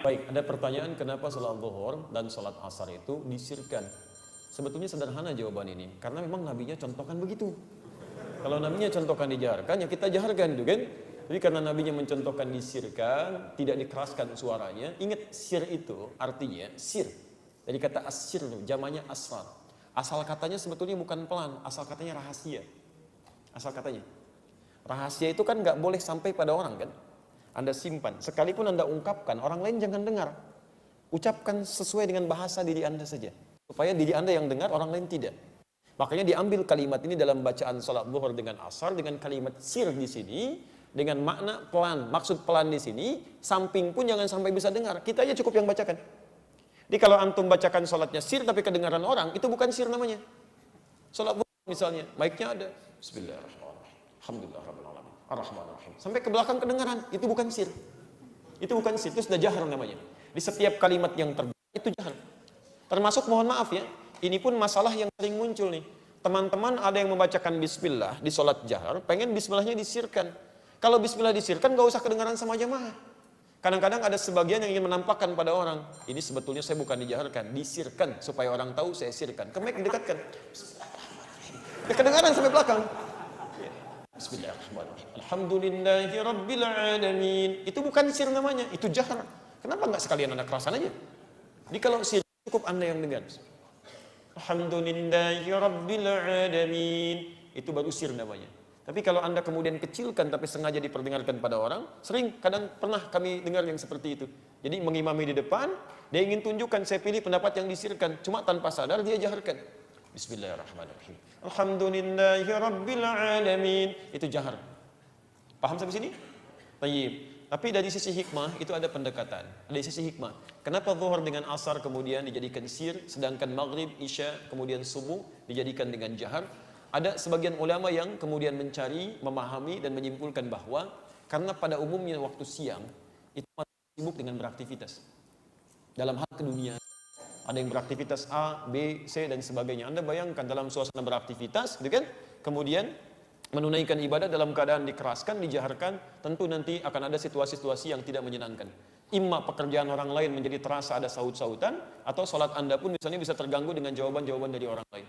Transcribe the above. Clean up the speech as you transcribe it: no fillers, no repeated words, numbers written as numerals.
Baik, ada pertanyaan kenapa sholat zuhur dan sholat asar itu disirkan? Sebetulnya sederhana jawaban ini, karena memang nabinya contohkan begitu. Kalau nabinya contohkan dijaharkan, ya kita jaharkan itu kan. Jadi karena nabinya mencontohkan disirkan, tidak dikeraskan suaranya. Ingat sir itu artinya sir. Dari kata asir, jamannya asrar. Asal katanya sebetulnya bukan pelan, asal katanya rahasia. Asal katanya. Rahasia itu kan nggak boleh sampai pada orang kan. Anda simpan, sekalipun Anda ungkapkan, orang lain jangan dengar. Ucapkan sesuai dengan bahasa diri Anda saja, supaya diri Anda yang dengar, orang lain tidak. Makanya diambil kalimat ini dalam bacaan salat zuhur dengan asar, dengan kalimat sir di sini, dengan makna pelan. Maksud pelan di sini, samping pun jangan sampai bisa dengar. Kita aja cukup yang bacakan. Jadi kalau antum bacakan salatnya sir tapi kedengaran orang, itu bukan sir namanya. Salat zuhur misalnya, mic-nya ada. Bismillahirrahmanirrahim. Alhamdulillahirabbil alamin. Ar-Rahmanir-Rahim. Sampai ke belakang kedengaran, itu bukan sir. Itu bukan sir, itu sudah jahar namanya. Di setiap kalimat yang terbaik itu jahar. Termasuk mohon maaf ya, ini pun masalah yang sering muncul nih. Teman-teman ada yang membacakan bismillah di sholat jahar, pengen bismillahnya disirkan. Kalau bismillah disirkan gak usah kedengaran sama jamaah. Kadang-kadang ada sebagian yang ingin menampakkan pada orang, ini sebetulnya saya bukan dijaharkan, disirkan supaya orang tahu saya sirkan. Ke mic didekatkan. Bismillahirrahmanirrahim. Kedengaran sampai belakang. Bismillahirrahmanirrahim. Alhamdulillahi rabbil alamin. Itu bukan sir namanya, itu jahar. Kenapa enggak sekalian Anda kerasan aja? Jadi kalau sir cukup Anda yang dengar. Alhamdulillahi rabbil alamin. Itu baru sir namanya. Tapi kalau Anda kemudian kecilkan tapi sengaja diperdengarkan pada orang, sering kadang pernah kami dengar yang seperti itu. Jadi mengimami di depan, dia ingin tunjukkan saya pilih pendapat yang disirkan, cuma tanpa sadar dia jaharkan. Bismillahirrahmanirrahim. Alhamdulillahi rabbil alamin. Itu jahar. Paham sampai sini? Tayyib. Tapi dari sisi hikmah itu ada pendekatan. Dari sisi hikmah. Kenapa zuhur dengan asar kemudian dijadikan sir, sedangkan maghrib, isya, kemudian subuh dijadikan dengan jahar? Ada sebagian ulama yang kemudian mencari, memahami dan menyimpulkan bahwa karena pada umumnya waktu siang itu masih sibuk dengan beraktivitas. Dalam hal keduniaan. Ada yang beraktivitas A, B, C, dan sebagainya. Anda bayangkan dalam suasana beraktivitas, gitu kan? Kemudian menunaikan ibadah dalam keadaan dikeraskan, dijaharkan, tentu nanti akan ada situasi-situasi yang tidak menyenangkan. Imma pekerjaan orang lain menjadi terasa ada saut-sautan, atau sholat Anda pun misalnya bisa terganggu dengan jawaban-jawaban dari orang lain.